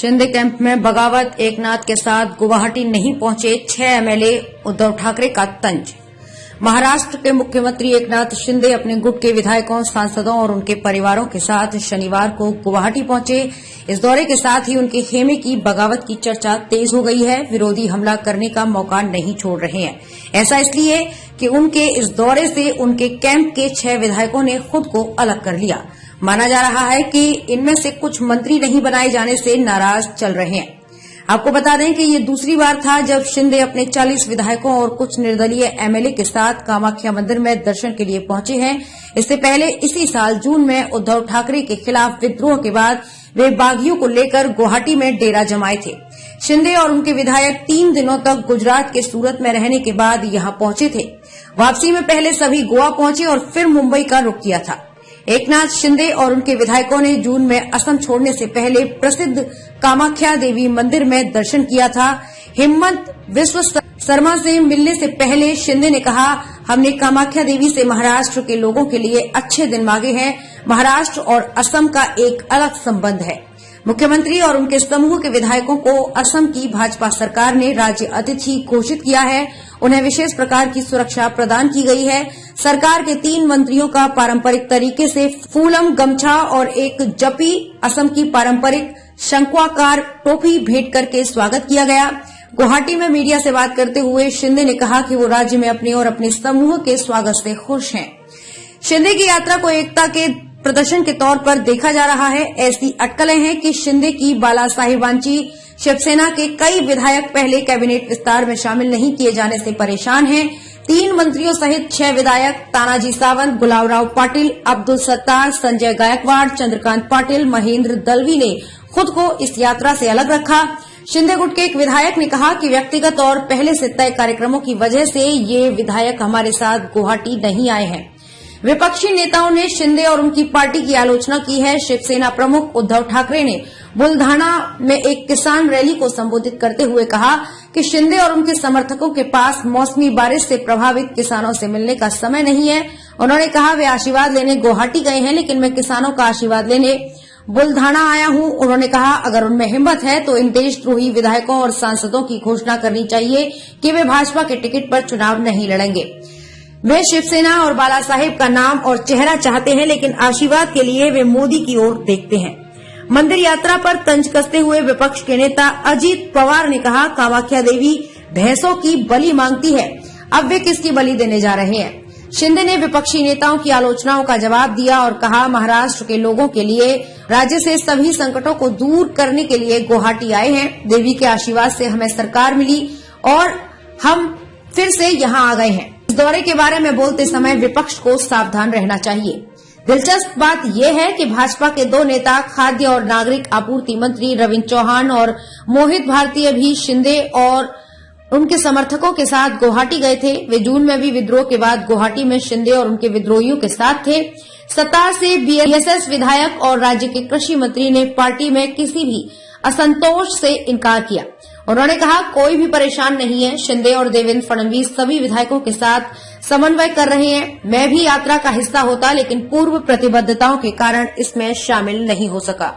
Shinde camp में बगावत, एकनाथ के साथ गुवाहाटी नहीं पहुंचे 6 एमएलए, उद्धव ठाकरे का तंज। महाराष्ट्र के मुख्यमंत्री एकनाथ शिंदे अपने गुट के विधायकों, सांसदों और उनके परिवारों के साथ शनिवार को गुवाहाटी पहुंचे। इस दौरे के साथ ही उनके खेमे की बगावत की चर्चा तेज हो गई है। विरोधी हमला करने का मौका नहीं छोड़ रहे हैं। ऐसा इसलिए कि उनके इस दौरे से उनके कैंप के 6 विधायकों ने खुद को अलग कर लिया। माना जा रहा है कि इनमें से कुछ मंत्री नहीं बनाए जाने से नाराज चल रहे हैं। आपको बता दें कि ये दूसरी बार था जब शिंदे अपने 40 विधायकों और कुछ निर्दलीय एमएलए के साथ कामाख्या मंदिर में दर्शन के लिए पहुंचे हैं। इससे पहले इसी साल जून में उद्धव ठाकरे के खिलाफ विद्रोह के बाद वे बागियों को लेकर गुवाहाटी में डेरा जमाए थे। शिंदे और उनके विधायक 3 दिनों तक गुजरात के सूरत में रहने के बाद यहां पहुंचे थे। वापसी में पहले सभी गोवा पहुंचे और फिर मुंबई का रुख किया था। एकनाथ शिंदे और उनके विधायकों ने जून में असम छोड़ने से पहले प्रसिद्ध कामाख्या देवी मंदिर में दर्शन किया था। हिम्मत विश्व शर्मा से मिलने से पहले शिंदे ने कहा, हमने कामाख्या देवी से महाराष्ट्र के लोगों के लिए अच्छे दिन मांगे हैं। महाराष्ट्र और असम का एक अलग संबंध है। मुख्यमंत्री और उनके समूह के विधायकों को असम की भाजपा सरकार ने राज्य अतिथि घोषित किया है। उन्हें विशेष प्रकार की सुरक्षा प्रदान की गई है। सरकार के 3 मंत्रियों का पारंपरिक तरीके से फूलम गमछा और एक जपी असम की पारंपरिक शंक्वाकार टोपी भेंट करके स्वागत किया गया। गुवाहाटी में मीडिया से बात करते हुए शिंदे ने कहा कि वो राज्य में अपने और अपने समूह के स्वागत से खुश हैं। शिंदे की यात्रा को एकता के प्रदर्शन के तौर पर देखा जा रहा है। ऐसी अटकलें हैं कि शिंदे की बालासाहेबांची शिवसेना के कई विधायक पहले कैबिनेट विस्तार में शामिल नहीं किए जाने से परेशान हैं। 3 मंत्रियों सहित 6 विधायक तानाजी सावंत, गुलाबराव पाटिल, अब्दुल सत्तार, संजय गायकवाड़, चंद्रकांत पाटिल, महेंद्र दलवी ने खुद को इस यात्रा से अलग रखा। शिंदे गुट के एक विधायक ने कहा कि व्यक्तिगत और पहले से तय कार्यक्रमों की वजह से ये विधायक हमारे साथ गुवाहाटी नहीं आए हैं। विपक्षी नेताओं ने शिंदे और उनकी पार्टी की आलोचना की है। शिवसेना प्रमुख उद्धव ठाकरे ने बुलढाना में एक किसान रैली को संबोधित करते हुए कहा कि शिंदे और उनके समर्थकों के पास मौसमी बारिश से प्रभावित किसानों से मिलने का समय नहीं है। उन्होंने कहा, वे आशीर्वाद लेने गुवाहाटी गए हैं, लेकिन मैं किसानों का आशीर्वाद लेने बुलढाना आया हूं। उन्होंने कहा, अगर उनमें हिम्मत है तो इन देशद्रोही विधायकों और सांसदों की घोषणा करनी चाहिए कि वे भाजपा के टिकट पर चुनाव नहीं लड़ेंगे। वे शिवसेना और बाला साहेब का नाम और चेहरा चाहते हैं, लेकिन आशीर्वाद के लिए वे मोदी की ओर देखते हैं। मंदिर यात्रा पर तंज कसते हुए विपक्ष के नेता अजीत पवार ने कहा, कामाख्या देवी भैंसों की बलि मांगती है, अब वे किसकी बलि देने जा रहे हैं। शिंदे ने विपक्षी नेताओं की आलोचनाओं का जवाब दिया और कहा, महाराष्ट्र के लोगों के लिए राज्य से सभी संकटों को दूर करने के लिए गुवाहाटी आए हैं। देवी के आशीर्वाद से हमें सरकार मिली और हम फिर से यहाँ आ गए हैं। इस दौरे के बारे में बोलते समय विपक्ष को सावधान रहना चाहिए। दिलचस्प बात यह है कि भाजपा के 2 नेता खाद्य और नागरिक आपूर्ति मंत्री रविंद्र चौहान और मोहित भारतीय भी शिंदे और उनके समर्थकों के साथ गुवाहाटी गए थे। वे जून में भी विद्रोह के बाद गुवाहाटी में शिंदे और उनके विद्रोहियों के साथ थे। सत्तार से बीएसएस विधायक और राज्य के कृषि मंत्री ने पार्टी में किसी भी असंतोष से इनकार किया। उन्होंने कहा, कोई भी परेशान नहीं है। शिंदे और देवेंद्र फडणवीस सभी विधायकों के साथ समन्वय कर रहे हैं। मैं भी यात्रा का हिस्सा होता, लेकिन पूर्व प्रतिबद्धताओं के कारण इसमें शामिल नहीं हो सका।